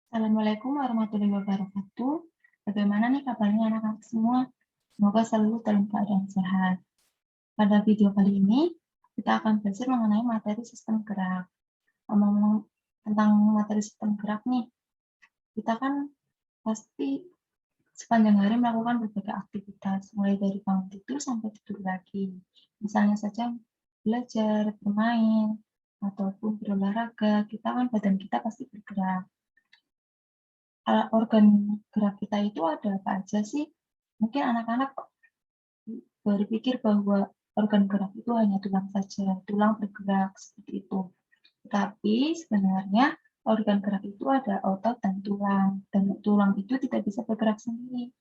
Assalamualaikum warahmatullahi wabarakatuh. Bagaimana nih kabarnya anak-anak semua? Semoga selalu dalam keadaan sehat. Pada video kali ini, kita akan belajar mengenai materi sistem gerak. Ngomong-ngomong tentang materi sistem gerak nih, kita kan pasti sepanjang hari melakukan berbagai aktivitas, mulai dari bangun tidur sampai tidur lagi. Misalnya saja belajar, bermain, ataupun berolahraga, kita kan badan kita pasti bergerak. Organ gerak kita itu ada apa aja sih? Mungkin anak-anak berpikir bahwa organ gerak itu hanya tulang saja, tulang bergerak seperti itu. Tapi sebenarnya organ gerak itu ada otot dan tulang itu tidak bisa bergerak sendiri.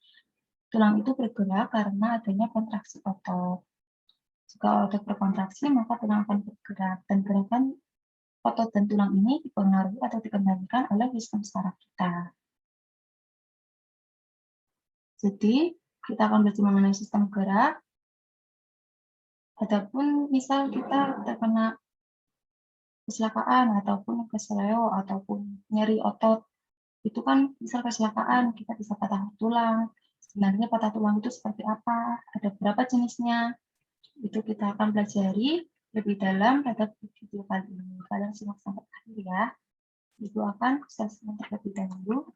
Tulang itu bergerak karena adanya kontraksi otot. Jika otot berkontraksi, maka tulang akan bergerak, dan gerakan otot dan tulang ini dipengaruhi atau dikendalikan oleh sistem saraf kita. Jadi, kita akan belajar mengenai sistem gerak. Adapun misal kita terkena kecelakaan ataupun keseleo ataupun nyeri otot, itu kan misal kecelakaan, kita bisa patah tulang. Sebenarnya patah tulang itu seperti apa? Ada berapa jenisnya? Itu kita akan pelajari lebih dalam pada video kali ini. Kalian simak sampai akhir ya. Ibu akan jelaskan terlebih dahulu.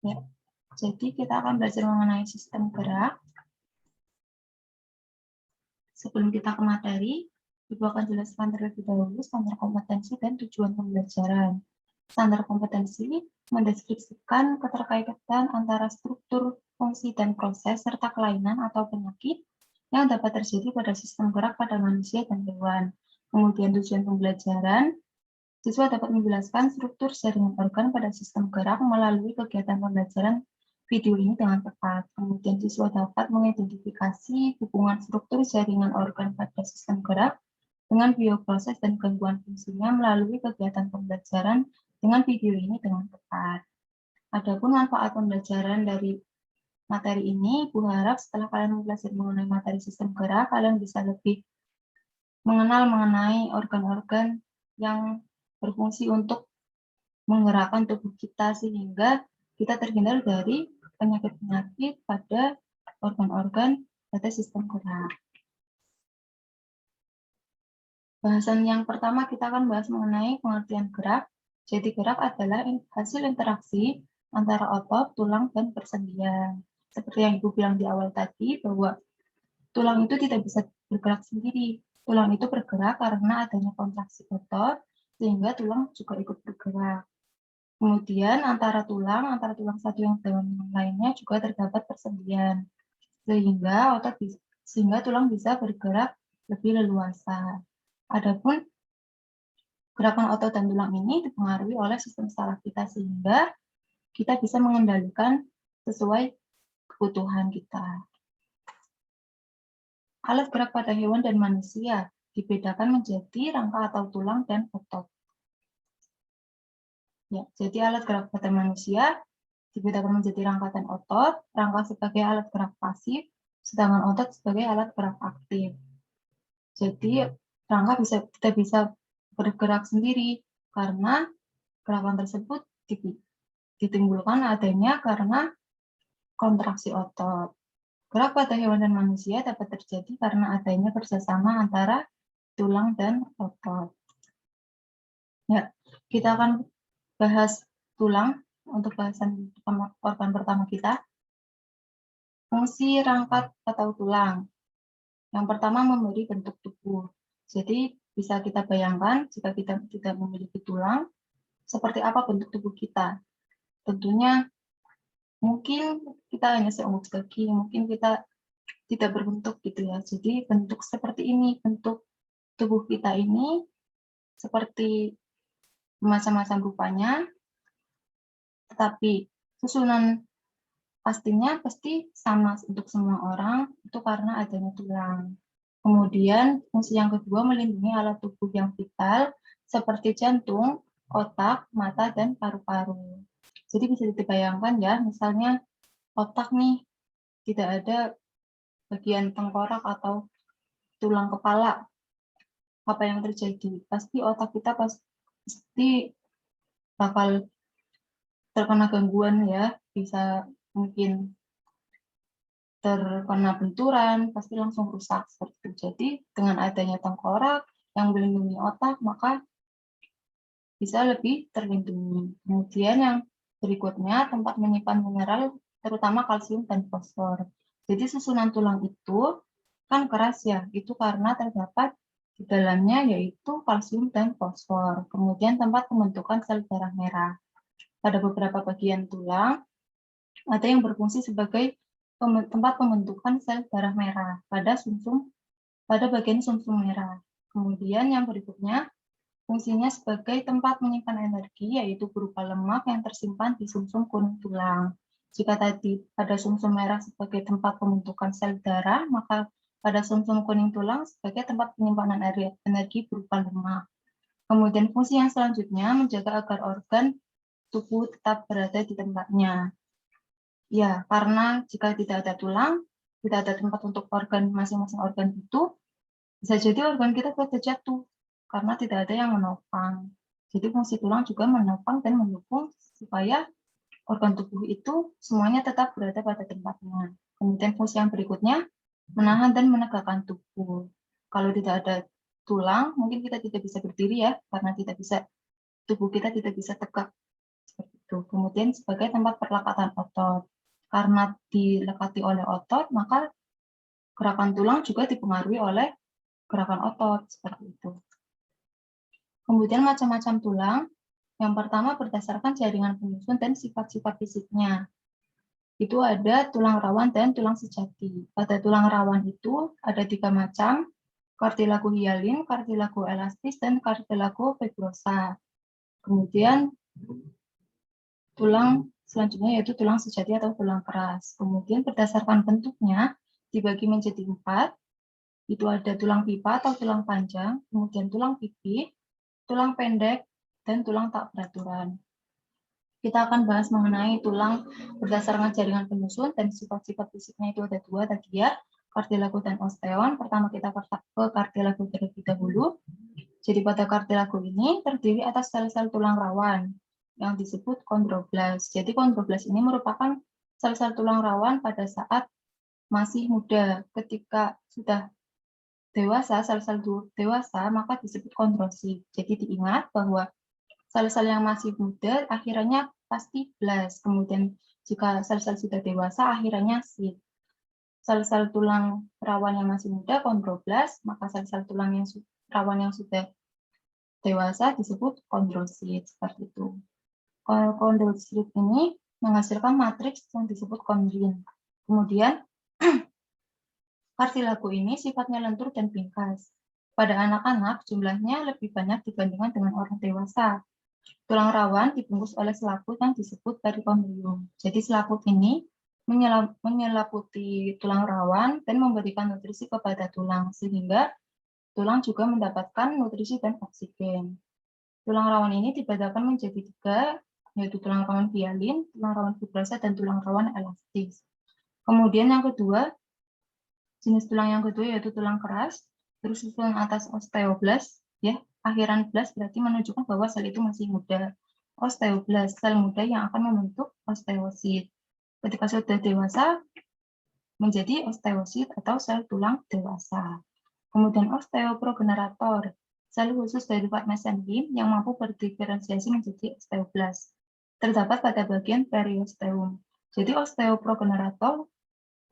Ya, jadi kita akan belajar mengenai sistem gerak. Sebelum kita ke materi, Ibu akan jelaskan terlebih dahulu standar kompetensi dan tujuan pembelajaran. Standar kompetensi mendeskripsikan keterkaitan antara struktur, fungsi, dan proses, serta kelainan atau penyakit yang dapat terjadi pada sistem gerak pada manusia dan hewan. Kemudian tujuan pembelajaran, siswa dapat menjelaskan struktur jaringan organ pada sistem gerak melalui kegiatan pembelajaran video ini dengan tepat. Kemudian siswa dapat mengidentifikasi hubungan struktur jaringan organ pada sistem gerak dengan bioproses dan gangguan fungsinya melalui kegiatan pembelajaran dengan video ini dengan tepat. Adapun manfaat pembelajaran dari materi ini, Ibu harap setelah kalian mempelajari mengenai materi sistem gerak, kalian bisa lebih mengenal mengenai organ-organ yang berfungsi untuk menggerakkan tubuh kita sehingga kita terhindar dari penyakit-penyakit pada organ-organ pada sistem gerak. Bahasan yang pertama kita akan bahas mengenai pengertian gerak. Jadi gerak adalah hasil interaksi antara otot, tulang, dan persendian. Seperti yang Ibu bilang di awal tadi bahwa tulang itu tidak bisa bergerak sendiri. Tulang itu bergerak karena adanya kontraksi otot sehingga tulang juga ikut bergerak. Kemudian antara tulang satu yang dengan yang lainnya juga terdapat persendian, sehingga tulang bisa bergerak lebih leluasa. Adapun gerakan otot dan tulang ini dipengaruhi oleh sistem saraf kita sehingga kita bisa mengendalikan sesuai kebutuhan kita. Alat gerak pada hewan dan manusia dibedakan menjadi rangka atau tulang dan otot. Ya, jadi alat gerak pada manusia dibedakan menjadi rangka dan otot, rangka sebagai alat gerak pasif, sedangkan otot sebagai alat gerak aktif. Jadi rangka tidak bisa bergerak sendiri karena gerakan tersebut ditimbulkan adanya karena kontraksi otot. Gerak pada hewan dan manusia dapat terjadi karena adanya kerjasama antara tulang dan otot. Ya, kita akan bahas tulang untuk bahasan organ pertama kita. Fungsi rangka atau tulang. Yang pertama memberi bentuk tubuh. Jadi bisa kita bayangkan jika kita tidak memiliki tulang, seperti apa bentuk tubuh kita. Tentunya mungkin kita hanya seungut kaki, mungkin kita tidak berbentuk gitu ya. Jadi bentuk seperti ini, bentuk tubuh kita ini seperti macam-macam rupanya, tetapi susunan pastinya pasti sama untuk semua orang, itu karena adanya tulang. Kemudian fungsi yang kedua melindungi alat tubuh yang vital seperti jantung, otak, mata, dan paru-paru. Jadi bisa dibayangkan ya, misalnya otak nih, tidak ada bagian tengkorak atau tulang kepala, apa yang terjadi? Pasti otak kita pasti bakal terkena gangguan ya, bisa mungkin terkena benturan, pasti langsung rusak seperti itu. Jadi dengan adanya tengkorak yang melindungi otak, maka bisa lebih terlindungi. Kemudian yang berikutnya, tempat menyimpan mineral, terutama kalsium dan fosfor. Jadi susunan tulang itu kan keras ya, itu karena terdapat di dalamnya yaitu kalsium dan fosfor. Kemudian tempat pembentukan sel darah merah. Pada beberapa bagian tulang, ada yang berfungsi sebagai tempat pembentukan sel darah merah pada bagian sumsum merah. Kemudian yang berikutnya, fungsinya sebagai tempat menyimpan energi, yaitu berupa lemak yang tersimpan di sumsum kuning tulang. Jika tadi pada sumsum merah sebagai tempat pembentukan sel darah, maka pada sumsum kuning tulang sebagai tempat penyimpanan energi berupa lemak. Kemudian fungsi yang selanjutnya menjaga agar organ tubuh tetap berada di tempatnya. Ya, karena jika tidak ada tulang, tidak ada tempat untuk masing-masing organ itu, bisa jadi organ kita terjatuh karena tidak ada yang menopang. Jadi fungsi tulang juga menopang dan mendukung supaya organ tubuh itu semuanya tetap berada pada tempatnya. Kemudian fungsi yang berikutnya, menahan dan menegakkan tubuh. Kalau tidak ada tulang, mungkin kita tidak bisa berdiri ya, karena tubuh kita tidak bisa tegak. Seperti itu. Kemudian sebagai tempat perlekatan otot. Karena dilekati oleh otot, maka gerakan tulang juga dipengaruhi oleh gerakan otot, seperti itu. Kemudian macam-macam tulang, yang pertama berdasarkan jaringan penyusun dan sifat-sifat fisiknya. Itu ada tulang rawan dan tulang sejati. Pada tulang rawan itu ada 3 macam, kartilago hialin, kartilago elastis, dan kartilago fibrosa. Kemudian tulang selanjutnya yaitu tulang sejati atau tulang keras. Kemudian berdasarkan bentuknya dibagi menjadi 4, itu ada tulang pipa atau tulang panjang, kemudian tulang pipi, tulang pendek, dan tulang tak beraturan. Kita akan bahas mengenai tulang berdasarkan jaringan penyusun dan sifat-sifat fisiknya itu ada 2 tadi ya, kartilago dan osteon. Pertama kita ke kartilago terlebih dahulu. Jadi pada kartilago ini terdiri atas sel-sel tulang rawan yang disebut kondroblas. Jadi kondroblas ini merupakan sel-sel tulang rawan pada saat masih muda. Ketika sudah dewasa, sel-sel dewasa, maka disebut kondrosit. Jadi diingat bahwa sel-sel yang masih muda akhirnya pasti blas. Kemudian jika sel-sel sudah dewasa akhirnya sit. Sel-sel tulang rawan yang masih muda kondroblas, maka sel-sel tulang yang rawan yang sudah dewasa disebut kondrosit. Seperti itu. Kondrosit ini menghasilkan matriks yang disebut kondrin. Kemudian kartilago ini sifatnya lentur dan bingkas. Pada anak-anak, jumlahnya lebih banyak dibandingkan dengan orang dewasa. Tulang rawan dibungkus oleh selaput yang disebut perikondrium. Jadi selaput ini menyelaputi tulang rawan dan memberikan nutrisi kepada tulang, sehingga tulang juga mendapatkan nutrisi dan oksigen. Tulang rawan ini dibedakan menjadi 3, yaitu tulang rawan hialin, tulang rawan fibrosa, dan tulang rawan elastis. Kemudian yang kedua, jenis tulang yang kedua yaitu tulang keras, terus susunan atas osteoblas, ya, akhiran blas berarti menunjukkan bahwa sel itu masih muda. Osteoblas, sel muda yang akan membentuk osteosit. Ketika sudah dewasa, menjadi osteosit atau sel tulang dewasa. Kemudian osteoprogenerator, sel khusus derivat mesenkim yang mampu berdiferensiasi menjadi osteoblas. Terdapat pada bagian periosteum. Jadi osteoprogenerator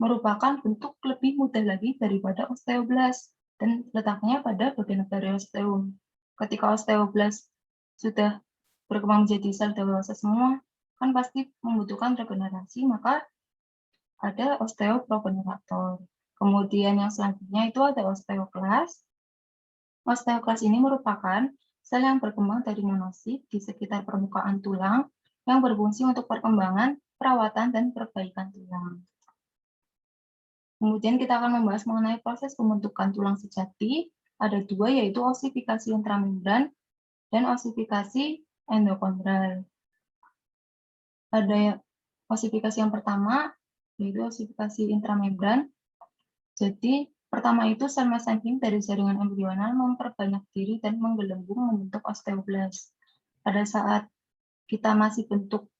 merupakan bentuk lebih mudah lagi daripada osteoblas dan letaknya pada bagian periosteum. Ketika osteoblas sudah berkembang menjadi sel dewasa semua, kan pasti membutuhkan regenerasi, maka ada osteoprogenerator. Kemudian yang selanjutnya itu ada osteoklas. Osteoklas ini merupakan sel yang berkembang dari monosit di sekitar permukaan tulang yang berfungsi untuk perkembangan, perawatan, dan perbaikan tulang. Kemudian kita akan membahas mengenai proses pembentukan tulang sejati. Ada 2, yaitu osifikasi intramembran dan osifikasi endokondral. Pada osifikasi yang pertama, yaitu osifikasi intramembran. Jadi, pertama itu sel mesenkim dari jaringan embrional memperbanyak diri dan menggelembung membentuk osteoblast. Pada saat kita masih bentuk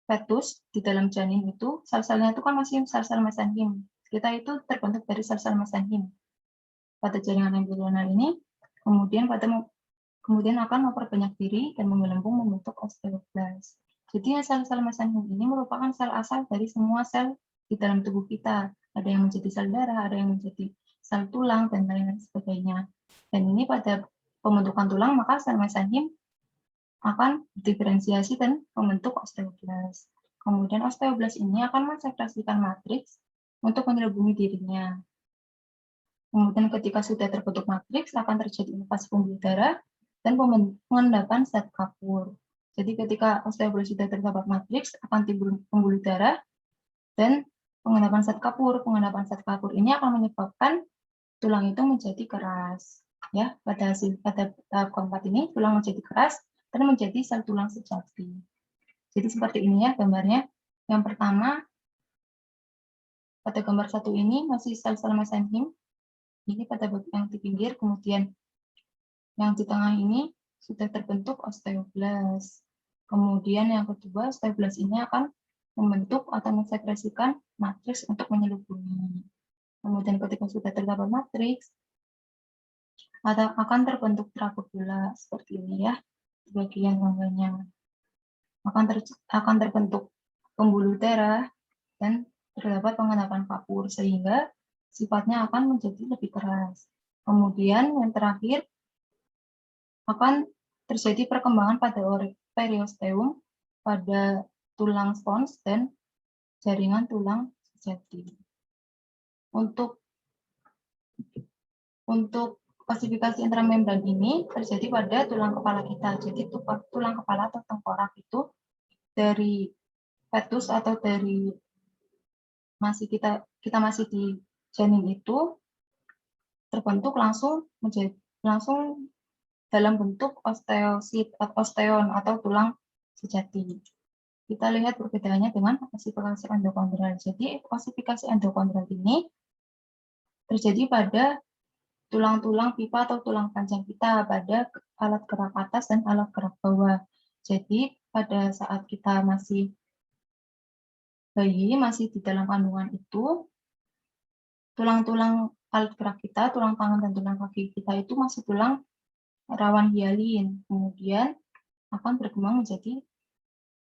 fetus di dalam janin itu, sel-selnya itu kan masih sel-sel mesenkim. Kita itu terbentuk dari sel-sel mesenkim pada jaringan embrional ini, kemudian akan memperbanyak diri dan menggelembung membentuk osteoblast. Jadi sel-sel mesenkim ini merupakan sel asal dari semua sel di dalam tubuh kita. Ada yang menjadi sel darah, ada yang menjadi sel tulang, dan lain-lain sebagainya. Dan ini pada pembentukan tulang, maka sel mesenkim akan diferensiasi dan membentuk osteoblast. Kemudian osteoblast ini akan mensekresikan matriks untuk menyelubungi dirinya. Kemudian ketika sudah terbentuk matriks, akan terjadi invasi pembuluh darah dan pengendapan zat kapur. Jadi ketika osteoblast sudah terdapat matriks, akan timbul pembuluh darah dan pengendapan zat kapur. Pengendapan zat kapur ini akan menyebabkan tulang itu menjadi keras. Ya, pada tahap keempat ini tulang menjadi keras dan menjadi sel tulang sejati. Jadi seperti ini ya gambarnya. Yang pertama, pada gambar satu ini masih sel-sel mesenkim. Ini pada bagian yang di pinggir, kemudian yang di tengah ini sudah terbentuk osteoblast. Kemudian yang kedua, osteoblast ini akan membentuk atau mensekresikan matriks untuk menyelubungi. Kemudian ketika sudah terdapat matriks, akan terbentuk trabekula seperti ini ya, di bagian gambarnya. Akan terbentuk pembuluh darah dan terdapat pengendapan kapur sehingga sifatnya akan menjadi lebih keras. Kemudian yang terakhir akan terjadi perkembangan pada periosteum pada tulang spons dan jaringan tulang sejati. Untuk klasifikasi intramembran ini terjadi pada tulang kepala kita. Jadi tulang kepala atau tengkorak itu dari fetus atau dari kita masih di janin itu terbentuk langsung dalam bentuk osteosit atau osteon atau tulang sejati. Kita lihat perbedaannya dengan osifikasi endokondral. Jadi osifikasi endokondral ini terjadi pada tulang-tulang pipa atau tulang panjang kita pada alat gerak atas dan alat gerak bawah. Jadi pada saat kita masih bayi, masih di dalam kandungan itu, tulang-tulang alat gerak kita, tulang tangan dan tulang kaki kita itu masih tulang rawan hialin. Kemudian akan berkembang menjadi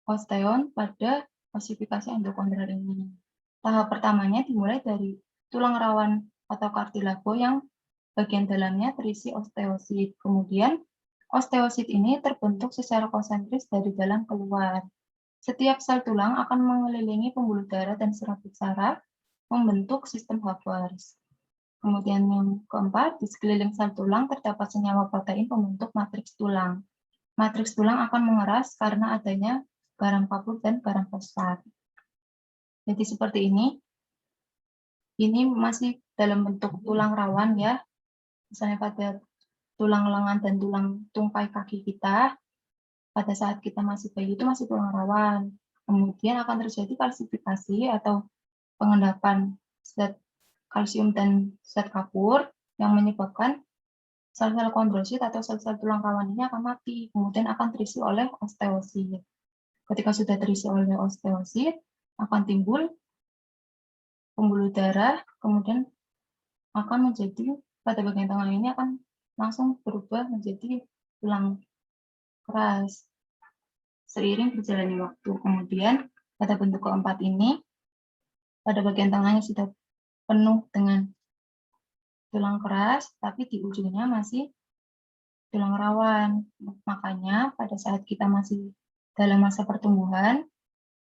osteon pada osifikasi endokondral ini. Tahap pertamanya dimulai dari tulang rawan atau kartilago yang bagian dalamnya terisi osteosit. Kemudian osteosit ini terbentuk secara konsentris dari dalam keluar. Setiap sel tulang akan mengelilingi pembuluh darah dan serabut saraf membentuk sistem Haber. Kemudian yang keempat, di sekeliling sel tulang terdapat senyawa protein pembentuk matriks tulang. Matriks tulang akan mengeras karena adanya garam kapur dan garam fosfat. Jadi seperti ini. Ini masih dalam bentuk tulang rawan ya. Misalnya pada tulang lengan dan tulang tungkai kaki kita, pada saat kita masih bayi itu masih tulang rawan. Kemudian akan terjadi kalsifikasi atau pengendapan zat kalsium dan zat kapur yang menyebabkan sel-sel kondrosit atau sel-sel tulang rawan ini akan mati, kemudian akan terisi oleh osteosit. Ketika sudah terisi oleh osteosit, akan timbul pembuluh darah, kemudian akan menjadi, pada bagian tengah ini akan langsung berubah menjadi tulang keras seiring berjalannya waktu. Kemudian pada bentuk keempat ini, pada bagian tengahnya sudah penuh dengan tulang keras, tapi di ujungnya masih tulang rawan. Makanya pada saat kita masih dalam masa pertumbuhan,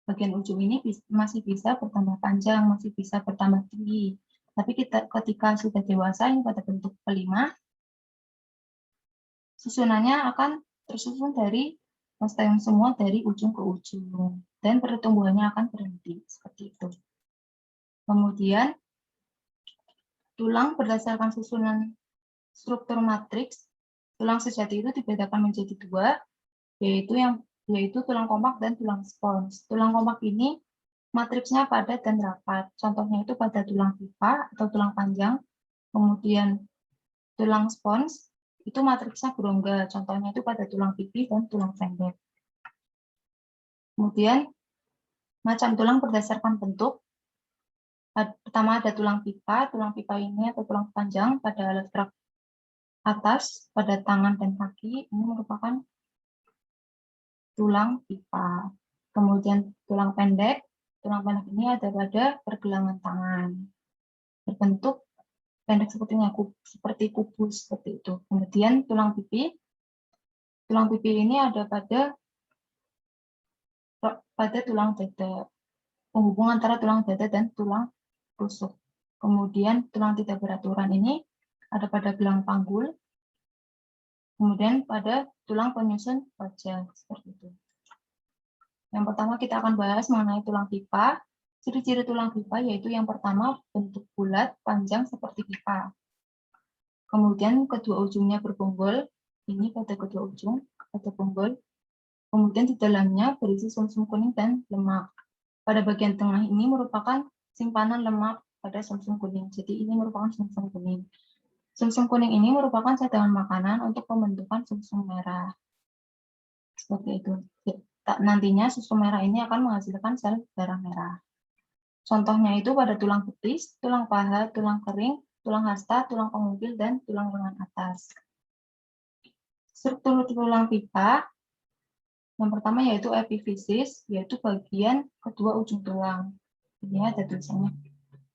bagian ujung ini masih bisa bertambah panjang, masih bisa bertambah tinggi. Tapi ketika sudah dewasa, ini pada bentuk kelima, susunannya akan tersusun dari osteom semua dari ujung ke ujung. Dan pertumbuhannya akan berhenti, seperti itu. Kemudian, tulang berdasarkan susunan struktur matriks, tulang sejati itu dibedakan menjadi dua, yaitu tulang kompak dan tulang spons. Tulang kompak ini Matriksnya padat dan rapat. Contohnya itu pada tulang pipa atau tulang panjang, kemudian tulang spons, itu matriksnya berongga. Contohnya itu pada tulang pipi dan tulang pendek. Kemudian, macam tulang berdasarkan bentuk. Pertama ada tulang pipa ini atau tulang panjang pada alat gerak atas, pada tangan dan kaki, ini merupakan tulang pipa. Kemudian tulang pendek ini ada pada pergelangan tangan. Berbentuk pendek seperti kubus seperti itu. Kemudian tulang pipi ini ada pada tulang dada, penghubung antara tulang dada dan tulang rusuk. Kemudian tulang tidak beraturan ini ada pada gelang panggul, kemudian pada tulang penyusun wajah seperti itu. Yang pertama kita akan bahas mengenai tulang pipa. Ciri-ciri tulang pipa yaitu yang pertama bentuk bulat panjang seperti pipa. Kemudian kedua ujungnya berbonggol, ini pada kedua ujung ada bonggol. Kemudian di dalamnya berisi sumsum kuning dan lemak. Pada bagian tengah ini merupakan simpanan lemak pada sumsum kuning. Jadi ini merupakan sumsum kuning. Sumsum kuning ini merupakan cadangan makanan untuk pembentukan sumsum merah. Seperti itu. Nantinya sumsum merah ini akan menghasilkan sel darah merah. Contohnya itu pada tulang betis, tulang paha, tulang kering, tulang hasta, tulang pengumpil, dan tulang lengan atas. Struktur tulang pipa, yang pertama yaitu epifisis, yaitu bagian kedua ujung tulang. Ini ada tulisannya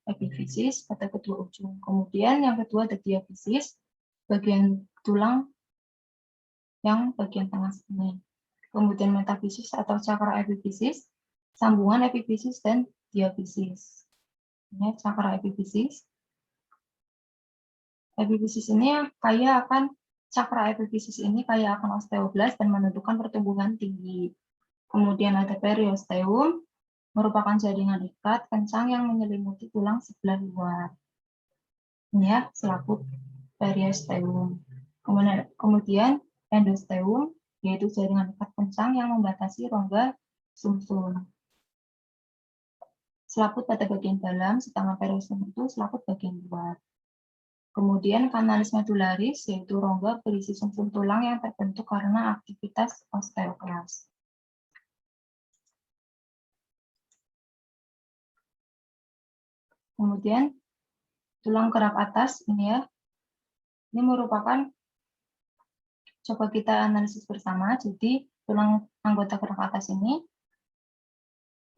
epifisis pada kedua ujung. Kemudian yang kedua ada diafisis, bagian tulang yang bagian tengah sini. Kemudian metafisis atau cakra epifisis, sambungan epifisis dan diafisis. Ini cakra epifisis. Epifisis ini cakra epifisis ini kaya akan osteoblast dan menentukan pertumbuhan tinggi. Kemudian ada periosteum, merupakan jaringan ikat kencang yang menyelimuti tulang sebelah luar. Ini ya, selaput periosteum. Kemudian endosteum, yaitu jaringan ikat kencang yang membatasi rongga sumsum. Selaput pada bagian dalam, sedangkan periosteum itu selaput bagian luar. Kemudian kanalis medularis, yaitu rongga berisi sumsum tulang yang terbentuk karena aktivitas osteoklas. Kemudian tulang gerak atas ini ya, ini merupakan, coba kita analisis bersama. Jadi tulang anggota gerak atas ini,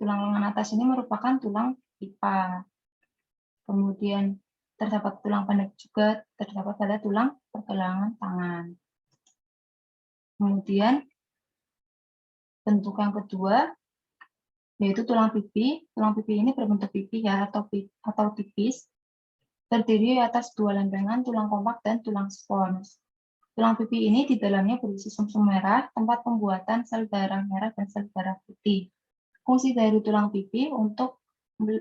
tulang lengan atas ini merupakan tulang pipa. Kemudian terdapat tulang pendek juga terdapat pada tulang pergelangan tangan. Kemudian bentuk yang kedua yaitu tulang pipi. Tulang pipi ini berbentuk pipi ya atau tipis, terdiri atas dua lempengan tulang kompak dan tulang spons. Tulang pipi ini di dalamnya berisi sumsum merah, tempat pembuatan sel darah merah dan sel darah putih. Fungsi dari tulang pipi untuk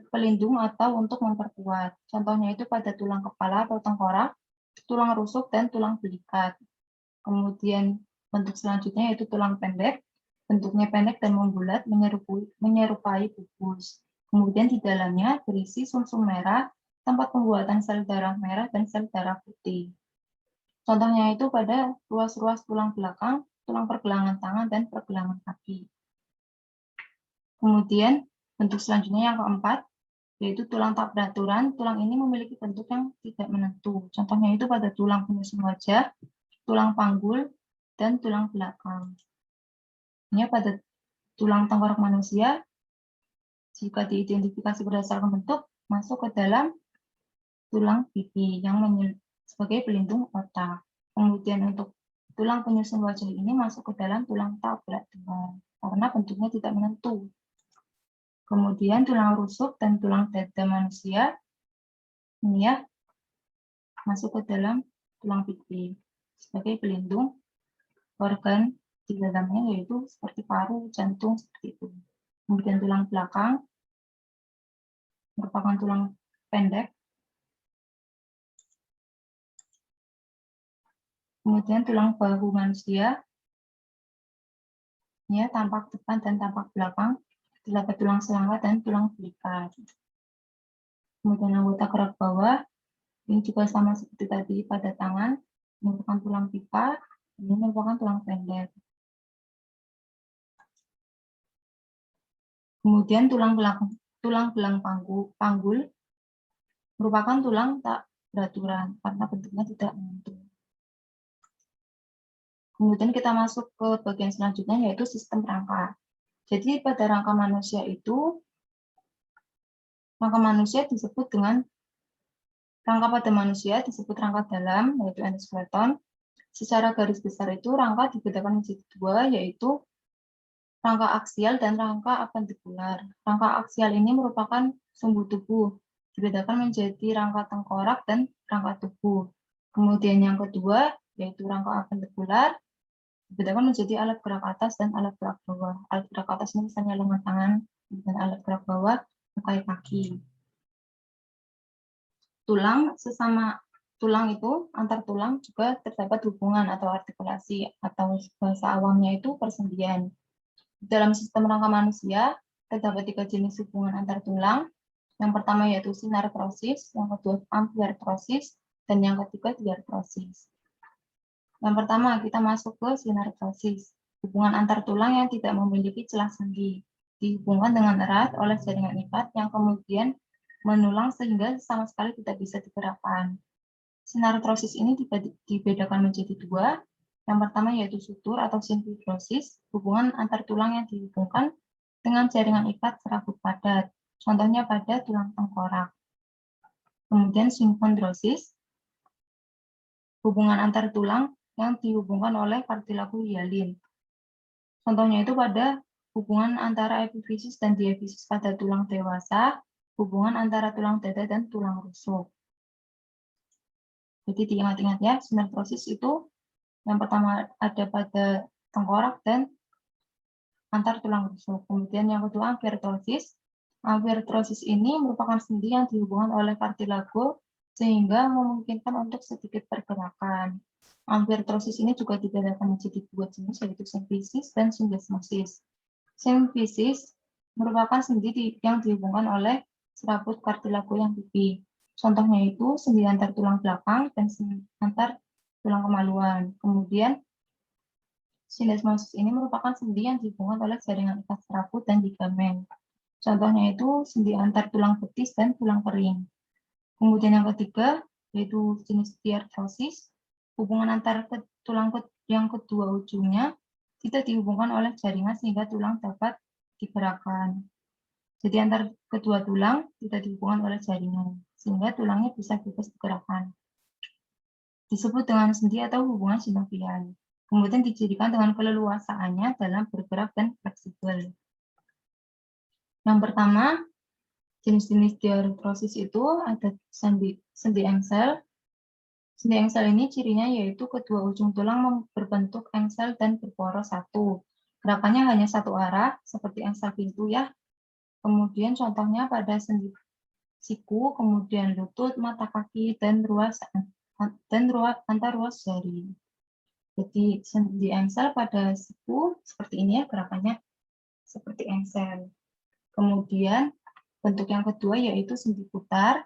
pelindung atau untuk memperkuat. Contohnya itu pada tulang kepala atau tengkorak, tulang rusuk, dan tulang belikat. Kemudian bentuk selanjutnya yaitu tulang pendek. Bentuknya pendek dan membulat menyerupai pupus. Kemudian di dalamnya berisi sumsum merah, tempat pembuatan sel darah merah dan sel darah putih. Contohnya itu pada ruas-ruas tulang belakang, tulang pergelangan tangan, dan pergelangan kaki. Kemudian bentuk selanjutnya yang keempat, yaitu tulang tak beraturan. Tulang ini memiliki bentuk yang tidak menentu. Contohnya itu pada tulang penyusun wajah, tulang panggul, dan tulang belakang. Ini pada tulang tengkorak manusia, jika diidentifikasi berdasarkan bentuk, masuk ke dalam tulang pipi yang sebagai pelindung otak. Kemudian untuk tulang penyusun wajah ini masuk ke dalam tulang tak beraturan karena bentuknya tidak menentu. Kemudian tulang rusuk dan tulang dada manusia ini ya masuk ke dalam tulang pipi sebagai pelindung organ di dalamnya, yaitu seperti paru, jantung, seperti itu. Kemudian tulang belakang merupakan tulang pendek. Kemudian tulang bahu manusia, ya, tampak depan dan tampak belakang. terdapat tulang selangka dan tulang belikat. Kemudian anggota gerak bawah, ini juga sama seperti tadi pada tangan, merupakan tulang pipa, ini merupakan tulang pendek. Kemudian tulang belang panggul merupakan tulang tak beraturan karena bentuknya tidak menentu. Kemudian kita masuk ke bagian selanjutnya yaitu sistem rangka. Jadi pada rangka manusia disebut dengan rangka pada manusia disebut rangka dalam yaitu endoskeleton. Secara garis besar itu rangka dibedakan menjadi dua yaitu rangka aksial dan rangka apendikular. Rangka aksial ini merupakan sumbu tubuh, dibedakan menjadi rangka tengkorak dan rangka tubuh. Kemudian yang kedua, yaitu rangka apendikular, dibedakan menjadi alat gerak atas dan alat gerak bawah. Alat gerak atas ini misalnya lengan tangan, dan alat gerak bawah, tangkai kaki. Tulang itu, antar tulang juga terdapat hubungan atau artikulasi, atau bahasa awamnya itu persendian. Dalam sistem rangka manusia, terdapat 3 jenis hubungan antar tulang. Yang pertama yaitu sinartrosis, yang kedua amfiartrosis, dan yang ketiga diartrosis. Yang pertama, kita masuk ke sinartrosis. Hubungan antar tulang yang tidak memiliki celah sendi. Dihubungkan dengan erat oleh jaringan ikat yang kemudian menulang sehingga sama sekali tidak bisa digerakkan. Sinartrosis ini dibedakan menjadi dua. Yang pertama yaitu sutur atau simfibrosis, hubungan antar tulang yang dihubungkan dengan jaringan ikat serabut padat. Contohnya pada tulang tengkorak. Kemudian simkondrosis, hubungan antar tulang yang dihubungkan oleh kartilago hialin. Contohnya itu pada hubungan antara epifisis dan diafisis pada tulang dewasa, hubungan antara tulang dada dan tulang rusuk. Jadi diingat-ingat ya, sinartrosis itu yang pertama ada pada tengkorak dan antar tulang rusuk. Kemudian yang kedua amfiartrosis. Amfiartrosis ini merupakan sendi yang dihubungkan oleh kartilago sehingga memungkinkan untuk sedikit pergerakan. Amfiartrosis ini juga dibedakan menjadi dua jenis yaitu simfisis dan syndesmosis. Simfisis merupakan sendi yang dihubungkan oleh serabut kartilago yang pipih. Contohnya itu sendi antar tulang belakang dan sendi antar tulang kemaluan. Kemudian syndesmosis ini merupakan sendi yang dihubungkan oleh jaringan ikat serabut dan ligamen. Contohnya itu sendi antar tulang betis dan tulang kering. Kemudian yang ketiga yaitu jenis diartrosis, hubungan antar tulang yang kedua ujungnya tidak dihubungkan oleh jaringan sehingga tulang dapat digerakkan. Jadi antar kedua tulang tidak dihubungkan oleh jaringan sehingga tulangnya bisa bebas digerakkan. Disebut dengan sendi atau hubungan sinovial. Kemudian dijadikan dengan keleluasaannya dalam bergerak dan fleksibel. Yang pertama, jenis-jenis diartrosis itu ada sendi engsel. Sendi engsel ini cirinya yaitu kedua ujung tulang berbentuk engsel dan berporos satu. Gerakannya hanya satu arah, seperti engsel pintu ya. Kemudian contohnya pada sendi siku, kemudian lutut, mata kaki, dan antar ruas jari. Jadi sendi engsel pada siku seperti ini ya gerakannya seperti engsel. Kemudian bentuk yang kedua yaitu sendi putar.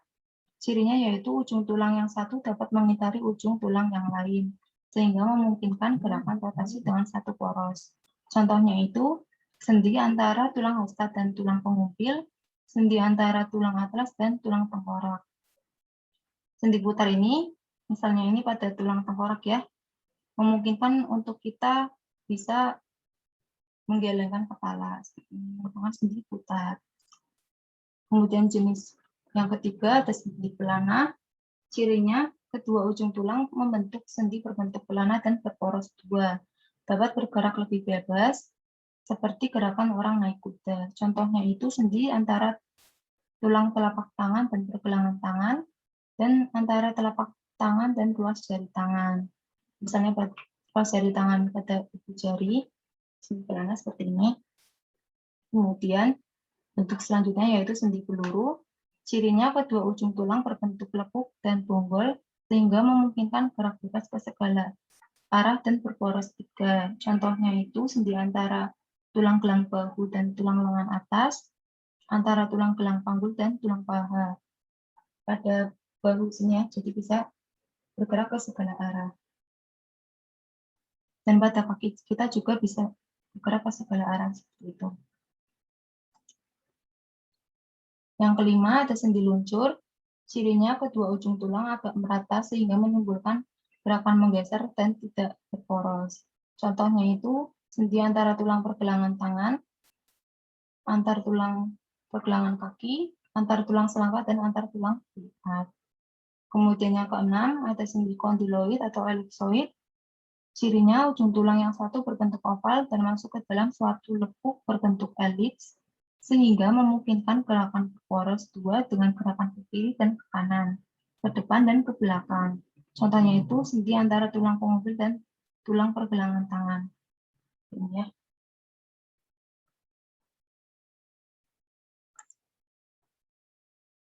Cirinya yaitu ujung tulang yang satu dapat mengitari ujung tulang yang lain sehingga memungkinkan gerakan rotasi dengan satu poros. Contohnya itu sendi antara tulang hasta dan tulang pengumpil, sendi antara tulang atlas dan tulang tengkorak. Sendi putar ini misalnya ini pada tulang tengkorak ya, memungkinkan untuk kita bisa menggelengkan kepala, merupakan sendi putar. Kemudian jenis yang ketiga ada sendi pelana. Cirinya kedua ujung tulang membentuk sendi berbentuk pelana dan berporos dua. Dapat bergerak lebih bebas seperti gerakan orang naik kuda. Contohnya itu sendi antara tulang telapak tangan dan pergelangan tangan dan antara telapak tangan dan ruas jari tangan. Misalnya ruas jari tangan pada ibu jari, sendi pelana seperti ini. Kemudian bentuk selanjutnya yaitu sendi peluru. Cirinya kedua ujung tulang berbentuk lekuk dan bonggol sehingga memungkinkan gerak bebas ke segala arah dan berporos tiga. Contohnya itu sendi antara tulang gelang bahu dan tulang lengan atas, antara tulang gelang panggul dan tulang paha. Pada bahu sini ya, jadi bisa bergerak ke segala arah. Dan pada kaki kita juga bisa bergerak ke segala arah seperti itu. Yang kelima ada sendi luncur. Cirinya kedua ujung tulang agak merata sehingga menimbulkan gerakan menggeser dan tidak berporos. Contohnya itu sendi antara tulang pergelangan tangan, antar tulang pergelangan kaki, antar tulang selangkah, dan antar tulang lipat. Kemudian yang keenam ada sendi kondyloid atau elipsoid. Cirinya ujung tulang yang satu berbentuk oval dan masuk ke dalam suatu lekuk berbentuk elips, sehingga memungkinkan gerakan poros dua dengan gerakan ke kiri dan ke kanan, ke depan dan ke belakang. Contohnya itu sendi antara tulang pengubil dan tulang pergelangan tangan. Ini ya.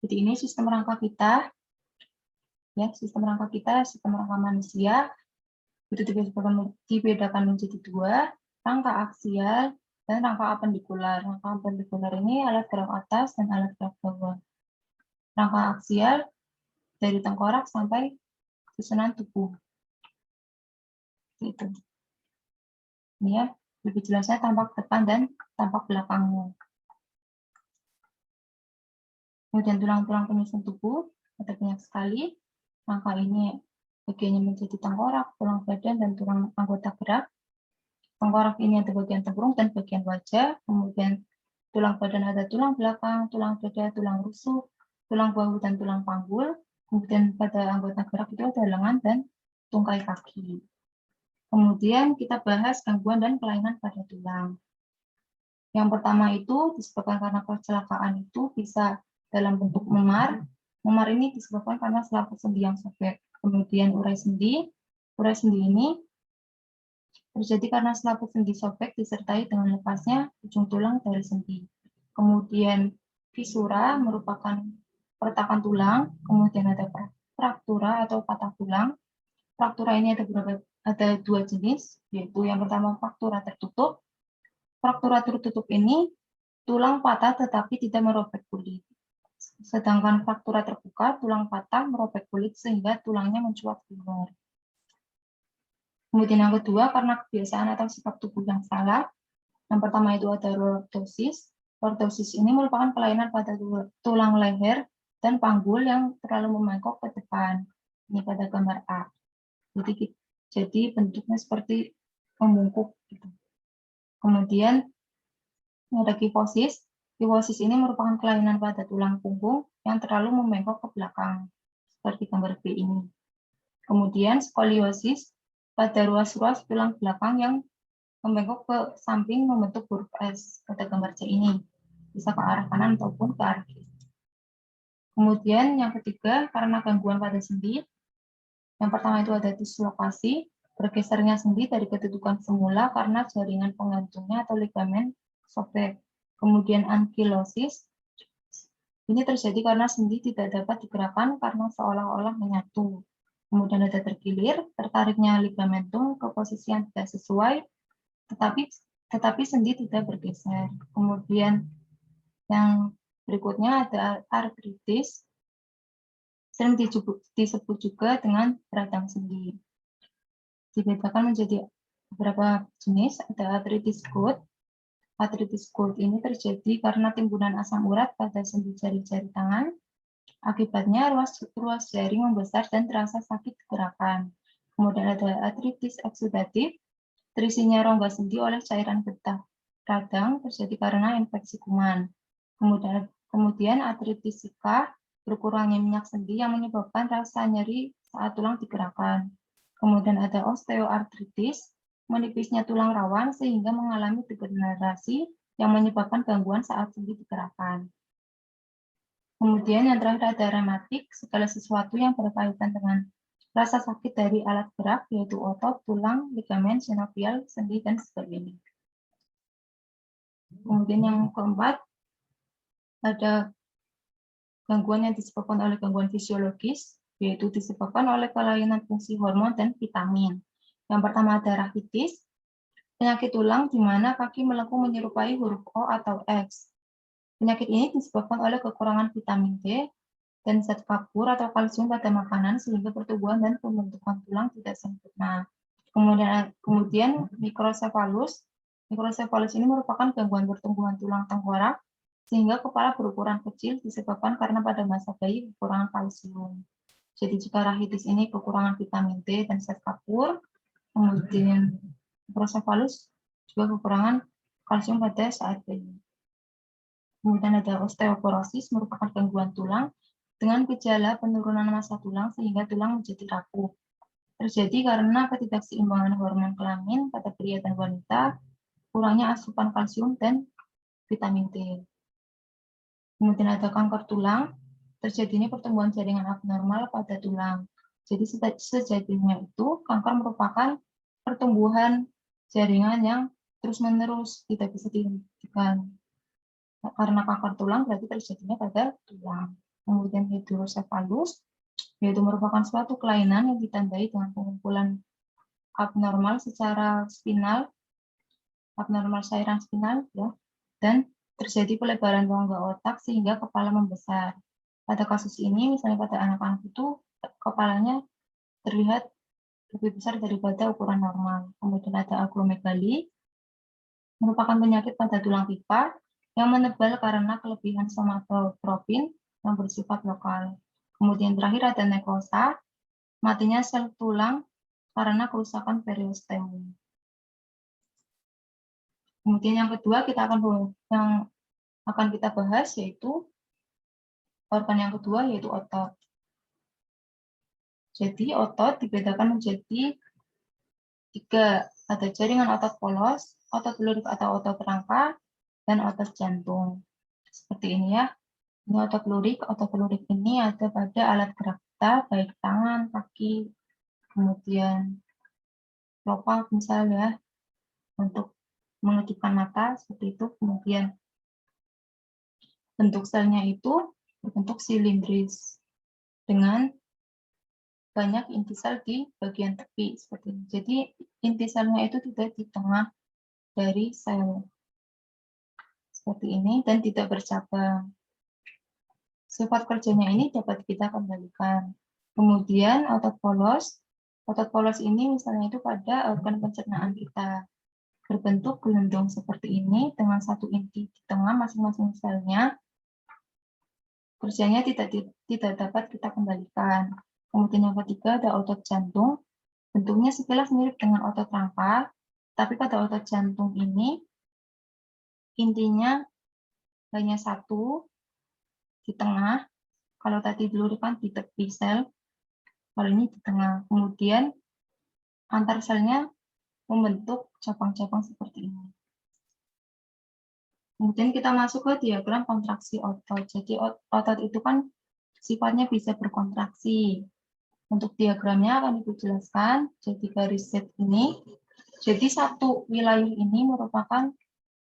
Jadi ini sistem rangka kita, ya sistem rangka kita, sistem rangka manusia itu dibedakan menjadi dua, rangka aksial dan rangka apendikular. Rangka apendikular ini alat gerak atas dan alat gerak bawah. Rangka aksial dari tengkorak sampai susunan tubuh. Itu. Ini ya, lebih jelasnya tampak depan dan tampak belakangnya. Kemudian tulang-tulang penyusun tubuh, ada banyak sekali. Rangka ini bagiannya menjadi tengkorak, tulang badan, dan tulang anggota gerak. Tengkorak ini ada bagian tempurung dan bagian wajah. Kemudian tulang badan ada tulang belakang, tulang dada, tulang rusuk, tulang bahu, dan tulang panggul. Kemudian pada anggota gerak itu ada lengan dan tungkai kaki. Kemudian kita bahas gangguan dan kelainan pada tulang. Yang pertama itu disebabkan karena kecelakaan itu bisa dalam bentuk memar. Memar ini disebabkan karena selaput sendi yang sobek. Kemudian urai sendi. Urai sendi ini terjadi karena selaput sendi sobek disertai dengan lepasnya ujung tulang dari sendi. Kemudian fisura merupakan peretakan tulang. Kemudian ada fraktura atau patah tulang. Fraktura ini ada dua jenis, yaitu yang pertama fraktura tertutup. Fraktura tertutup ini tulang patah tetapi tidak merobek kulit. Sedangkan fraktura terbuka, tulang patah merobek kulit sehingga tulangnya mencuat keluar. Kemudian yang kedua, karena kebiasaan atau sikap tubuh yang salah. Yang pertama itu ada lordosis. Lordosis ini merupakan kelainan pada tulang leher dan panggul yang terlalu membengkok ke depan. Ini pada gambar A. Jadi bentuknya seperti membungkuk. Kemudian ada kifosis. Kifosis ini merupakan kelainan pada tulang punggung yang terlalu membengkok ke belakang, seperti gambar B ini. Kemudian skoliosis pada ruas-ruas tulang belakang yang membengkok ke samping membentuk huruf S, pada gambar C ini. Bisa ke arah kanan ataupun ke arah kiri. Kemudian yang ketiga, karena gangguan pada sendi. Yang pertama itu ada dislokasi, bergesernya sendi dari kedudukan semula karena jaringan penggantungnya atau ligamen sobek. Kemudian ankilosis, ini terjadi karena sendi tidak dapat digerakkan karena seolah-olah menyatu. Kemudian ada terkilir, tertariknya ligamentum ke posisi yang tidak sesuai, tetapi sendi tidak bergeser. Kemudian yang berikutnya ada artritis, sering disebut juga dengan radang sendi. Dibedakan menjadi beberapa jenis, ada artritis gout. Artritis gout ini terjadi karena timbunan asam urat pada sendi jari-jari tangan. Akibatnya ruas jari membesar dan terasa sakit gerakan. Kemudian ada artritis eksudatif, terisinya rongga sendi oleh cairan getah radang terjadi karena infeksi kuman. Kemudian artritis sika, berkurangnya minyak sendi yang menyebabkan rasa nyeri saat tulang digerakkan. Kemudian ada osteoartritis, menipisnya tulang rawan sehingga mengalami degenerasi yang menyebabkan gangguan saat sendi digerakkan. Kemudian yang terakhir ada rematik, segala sesuatu yang berkaitan dengan rasa sakit dari alat gerak, yaitu otot, tulang, ligamen, sinovial, sendi, dan sebagainya. Kemudian yang keempat, ada gangguan yang disebabkan oleh gangguan fisiologis, yaitu disebabkan oleh kelainan fungsi hormon dan vitamin. Yang pertama ada rakitis. Penyakit tulang di mana kaki melengkung menyerupai huruf O atau X. Penyakit ini disebabkan oleh kekurangan vitamin D dan zat kapur atau kalsium pada makanan sehingga pertumbuhan dan pembentukan tulang tidak sempurna. Kemudian mikrosefalus. Mikrosefalus ini merupakan gangguan pertumbuhan tulang tengkorak sehingga kepala berukuran kecil disebabkan karena pada masa bayi kekurangan kalsium. Jadi jika rahitis ini kekurangan vitamin D dan zat kapur, kemudian mikrosefalus juga kekurangan kalsium pada saat bayi. Kemudian ada osteoporosis, merupakan gangguan tulang dengan gejala penurunan massa tulang sehingga tulang menjadi rapuh. Terjadi karena ketidakseimbangan hormon kelamin pada pria dan wanita, kurangnya asupan kalsium dan vitamin D. Kemudian ada kanker tulang, terjadinya pertumbuhan jaringan abnormal pada tulang. Jadi sejatinya itu kanker merupakan pertumbuhan jaringan yang terus-menerus tidak bisa dihentikan. Karena kanker tulang berarti terjadinya pada tulang. Kemudian hidrosefalus, yaitu merupakan suatu kelainan yang ditandai dengan pengumpulan abnormal secara spinal, abnormal cairan spinal, ya, dan terjadi pelebaran rongga otak sehingga kepala membesar. Pada kasus ini, misalnya pada anak-anak itu, kepalanya terlihat lebih besar daripada ukuran normal. Kemudian ada akromegali, merupakan penyakit pada tulang pipa yang menebal karena kelebihan somatotropin yang bersifat lokal. Kemudian terakhir ada nekrosa, matinya sel tulang karena kerusakan periosteum. Kemudian yang kedua yang akan kita bahas yaitu organ yang kedua yaitu otot. Jadi otot dibedakan menjadi 3, ada jaringan otot polos, otot lurik atau otot rangka, dan otot jantung. Seperti ini ya. Ini otot lurik. Otot lurik ini ada pada alat gerak kita, baik tangan, kaki, kemudian kelopak misalnya untuk mengedipkan mata seperti itu. Kemudian bentuk selnya itu berbentuk silindris dengan banyak inti sel di bagian tepi seperti ini. Jadi inti selnya itu tidak di tengah dari sel seperti ini dan tidak bercabang. Sifat kerjanya ini dapat kita kembalikan. Kemudian otot polos ini misalnya itu pada organ pencernaan kita. Berbentuk gelondong seperti ini dengan satu inti di tengah masing-masing selnya. Kerjanya tidak dapat kita kembalikan. Kemudian yang ketiga ada otot jantung. Bentuknya sekilas mirip dengan otot rangka, tapi pada otot jantung ini intinya hanya satu di tengah. Kalau tadi dulu kan di tepi sel, kalau ini di tengah. Kemudian antar selnya membentuk cabang-cabang seperti ini. Kemudian kita masuk ke diagram kontraksi otot. Jadi otot itu kan sifatnya bisa berkontraksi. Untuk diagramnya akan Ibu jelaskan. Jadi garis Z ini, jadi satu wilayah ini merupakan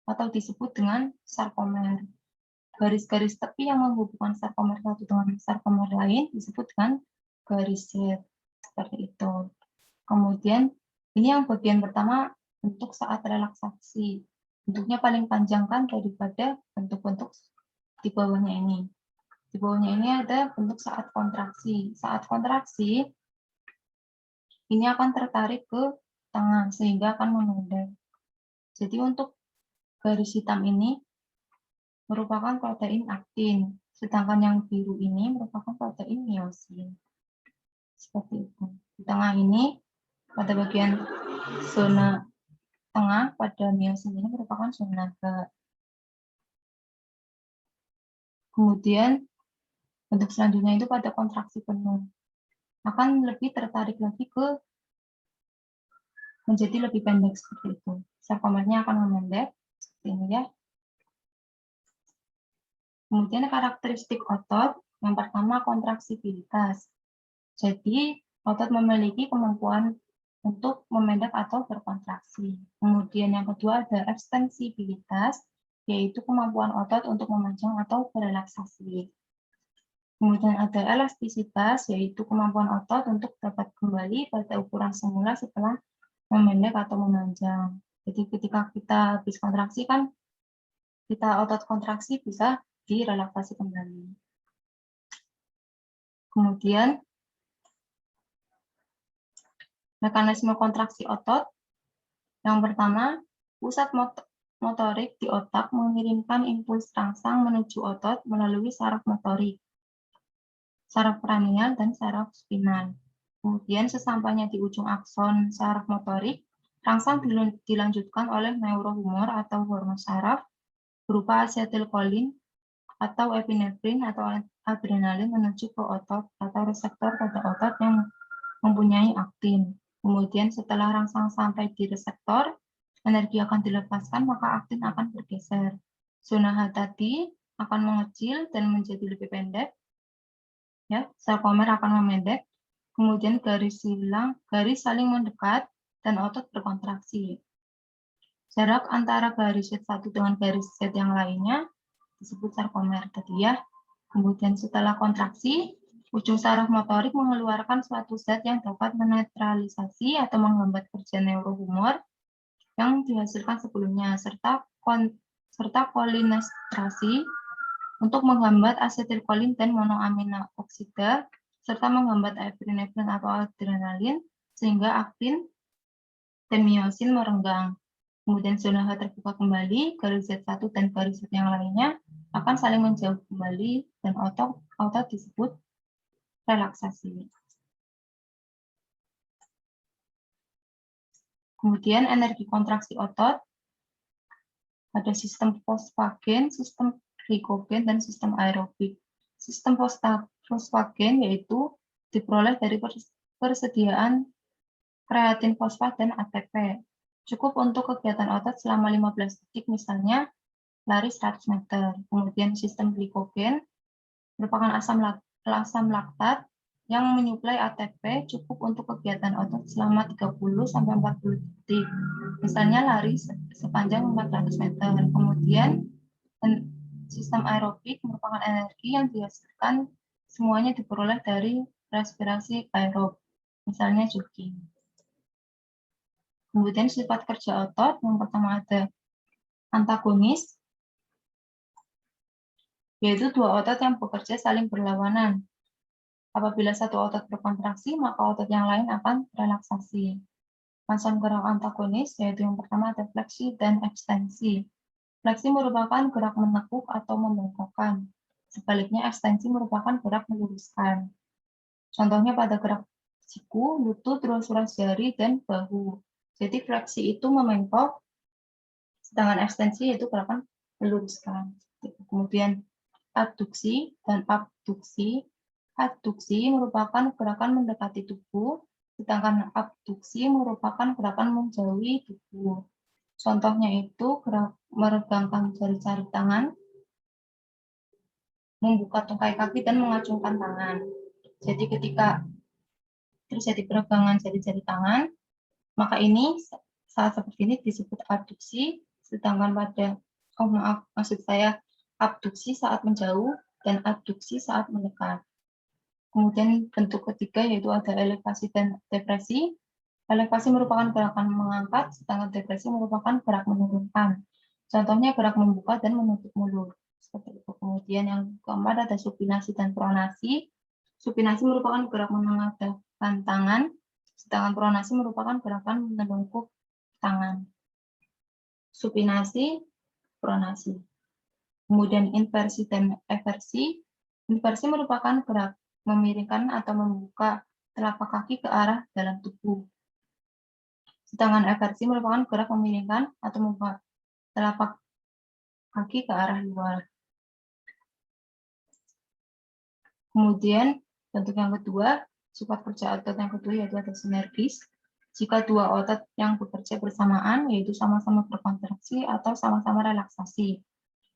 atau disebut dengan sarkomer. Garis-garis tepi yang menghubungkan sarkomer satu dengan sarkomer lain disebut dengan garis Z. Seperti itu. Kemudian ini yang bagian pertama bentuk saat relaksasi. Bentuknya paling panjang kan daripada bentuk-bentuk di bawahnya ini. Di bawahnya ini ada bentuk saat kontraksi. Saat kontraksi, ini akan tertarik ke tengah sehingga akan memendek. Jadi untuk garis hitam ini merupakan protein aktin, sedangkan yang biru ini merupakan protein miosin. Seperti itu. Di tengah ini, pada bagian zona tengah pada miosin ini merupakan zona naga. Kemudian bentuk selanjutnya itu pada kontraksi penuh. Akan lebih tertarik lagi ke menjadi lebih pendek seperti itu. Sarkomernya akan memendek seperti ini ya. Kemudian karakteristik otot, yang pertama kontraksibilitas. Jadi otot memiliki kemampuan untuk memendek atau berkontraksi. Kemudian yang kedua ada ekstensibilitas, yaitu kemampuan otot untuk memanjang atau berelaksasi. Kemudian ada elastisitas, yaitu kemampuan otot untuk dapat kembali pada ukuran semula setelah memendek atau memanjang. Jadi ketika kita habis kontraksi kan, kita otot kontraksi bisa direlaksasi kembali. Kemudian, mekanisme kontraksi otot. Yang pertama, pusat motorik di otak mengirimkan impuls terangsang menuju otot melalui saraf motorik, saraf kranial, dan saraf spinal. Kemudian sesampainya di ujung akson saraf motorik, terangsang dilanjutkan oleh neurohumor atau hormon saraf berupa asetilkolin atau epinefrin atau adrenalin menuju ke otot atau reseptor pada otot yang mempunyai aktin. Kemudian setelah rangsang sampai di reseptor, energi akan dilepaskan, maka aktin akan bergeser. Zona H tadi akan mengecil dan menjadi lebih pendek. Ya, sarkomer akan memendek. Kemudian garis saling mendekat, dan otot berkontraksi. Jarak antara garis Z satu dengan garis Z yang lainnya disebut sarkomer tadi ya. Kemudian setelah kontraksi, ujung saraf motorik mengeluarkan suatu zat yang dapat menetralisasi atau menghambat kerja neurohumor yang dihasilkan sebelumnya, serta kolinesterasi untuk menghambat asetilkolin dan monoamina oksida, serta menghambat epinefrin atau adrenalin, sehingga aktin dan miosin merenggang. Kemudian zona H terbuka kembali, garis Z1 dan garis Z yang lainnya akan saling menjauh kembali, dan otot disebut relaksasi. Kemudian energi kontraksi otot, ada sistem fosfagen, sistem glikogen, dan sistem aerobik. Sistem fosfagen yaitu diperoleh dari persediaan kreatin fosfat dan ATP. Cukup untuk kegiatan otot selama 15 detik, misalnya lari 100 meter. Kemudian sistem glikogen merupakan asam laktat yang menyuplai ATP cukup untuk kegiatan otot selama 30-40 detik. Misalnya lari sepanjang 400 meter. Kemudian sistem aerobik merupakan energi yang dihasilkan semuanya diperoleh dari respirasi aerob, misalnya jogging. Kemudian sifat kerja otot, yang pertama ada antagonis, yaitu dua otot yang bekerja saling berlawanan. Apabila satu otot berkontraksi, maka otot yang lain akan relaksasi. Macam gerak antagonis, yaitu yang pertama ada fleksi dan ekstensi. Fleksi merupakan gerak menekuk atau membengkokkan. Sebaliknya, ekstensi merupakan gerak meluruskan. Contohnya pada gerak siku, lutut, ruas-ruas jari, dan bahu. Jadi fleksi itu membengkok, sedangkan ekstensi yaitu gerakan meluruskan. Kemudian adduksi dan abduksi. Adduksi merupakan gerakan mendekati tubuh, sedangkan abduksi merupakan gerakan menjauhi tubuh. Contohnya itu gerak meregangkan jari-jari tangan, membuka tungkai kaki, dan mengacungkan tangan. Jadi ketika terjadi peregangan jari-jari tangan, maka ini saat seperti ini disebut adduksi, sedangkan maksud saya abduksi saat menjauh dan adduksi saat mendekat. Kemudian bentuk ketiga yaitu ada elevasi dan depresi. Elevasi merupakan gerakan mengangkat, sedangkan depresi merupakan gerak menurunkan. Contohnya gerak membuka dan menutup mulut. Seperti itu. Kemudian yang keempat ada supinasi dan pronasi. Supinasi merupakan gerak menengadahkan tangan, sedangkan pronasi merupakan gerakan menelungkup tangan. Supinasi, pronasi. Kemudian inversi dan eversi. Inversi merupakan gerak memiringkan atau membuka telapak kaki ke arah dalam tubuh. Sedangkan eversi merupakan gerak memiringkan atau membuka telapak kaki ke arah luar. Kemudian bentuk yang kedua, sifat kerja otot yang kedua yaitu ada sinergis. Jika dua otot yang bekerja bersamaan, yaitu sama-sama berkontraksi atau sama-sama relaksasi.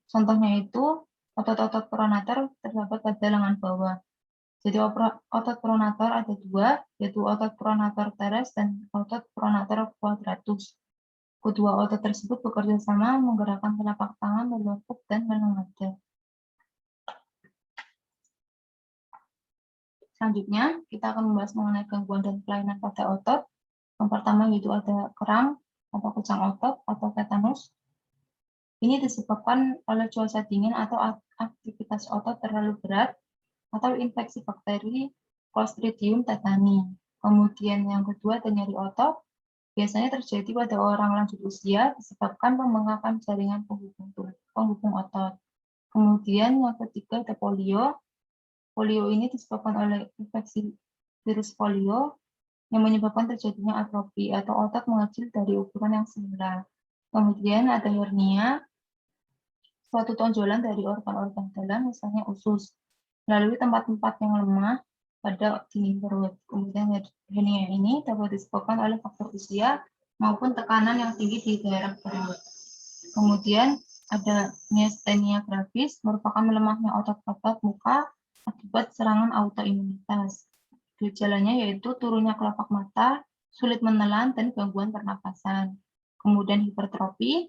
Contohnya itu, otot-otot pronator terdapat pada lengan bawah. Jadi otot pronator ada dua, yaitu otot pronator teres dan otot pronator quadratus. Kedua otot tersebut bekerja sama menggerakkan telapak tangan, melengkung, dan menengadah. Selanjutnya, kita akan membahas mengenai gangguan dan kelainan pada otot. Yang pertama yaitu ada kram. atau kejang otot atau tetanus. Ini disebabkan oleh cuaca dingin atau aktivitas otot terlalu berat atau infeksi bakteri Clostridium tetani. Kemudian yang kedua ada nyeri otot, biasanya terjadi pada orang lanjut usia disebabkan pembengkakan jaringan penghubung otot. Kemudian yang ketiga ada polio. Polio ini disebabkan oleh infeksi virus polio yang menyebabkan terjadinya atrofi atau otot mengecil dari ukuran yang semula. Kemudian ada hernia, suatu tonjolan dari organ-organ dalam, misalnya usus, melalui tempat-tempat yang lemah pada dinding perut. Kemudian hernia ini dapat disebabkan oleh faktor usia maupun tekanan yang tinggi di daerah perut. Kemudian ada miastenia gravis, merupakan melemahnya otot-otot muka akibat serangan autoimunitas. Gejalanya yaitu turunnya kelopak mata, sulit menelan, dan gangguan pernapasan. Kemudian hipertrofi,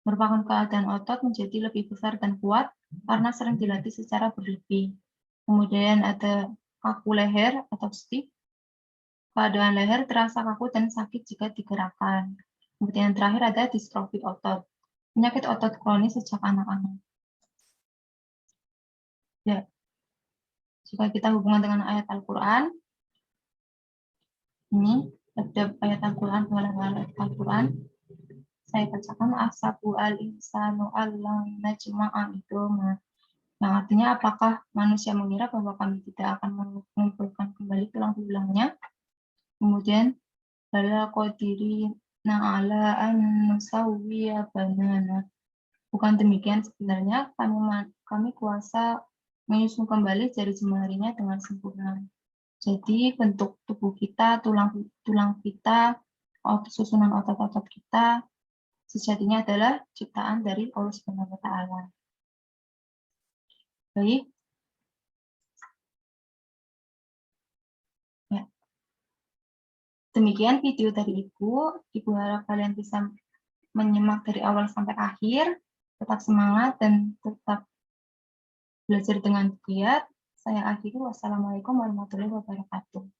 merupakan keadaan otot menjadi lebih besar dan kuat karena sering dilatih secara berlebih. Kemudian ada kaku leher atau stiff, keadaan leher terasa kaku dan sakit jika digerakkan. Kemudian yang terakhir ada distrofi otot, penyakit otot kronis sejak anak-anak. Ya, jika kita hubungan dengan ayat Al-Quran, ini ada ayat Al-Quran, ayat Al-Quran. Saya bacakan asabu al-insanu allam najma'a idoma. Yang artinya apakah manusia mengira bahwa kami tidak akan mengumpulkan kembali tulang-tulangnya. Kemudian bala qadiri na'ala an nusawwiya banana. Bukan demikian, sebenarnya kami kuasa menyusun kembali jari jemarinya dengan sempurna. Jadi bentuk tubuh kita, tulang kita, susunan otot-otot kita sejatinya adalah ciptaan dari Allah Subhanahu wa taala. Baik. Ya. Demikian video dari Ibu. Ibu harap kalian bisa menyimak dari awal sampai akhir. Tetap semangat dan tetap belajar dengan giat. Saya akhiri. Wassalamualaikum warahmatullahi wabarakatuh.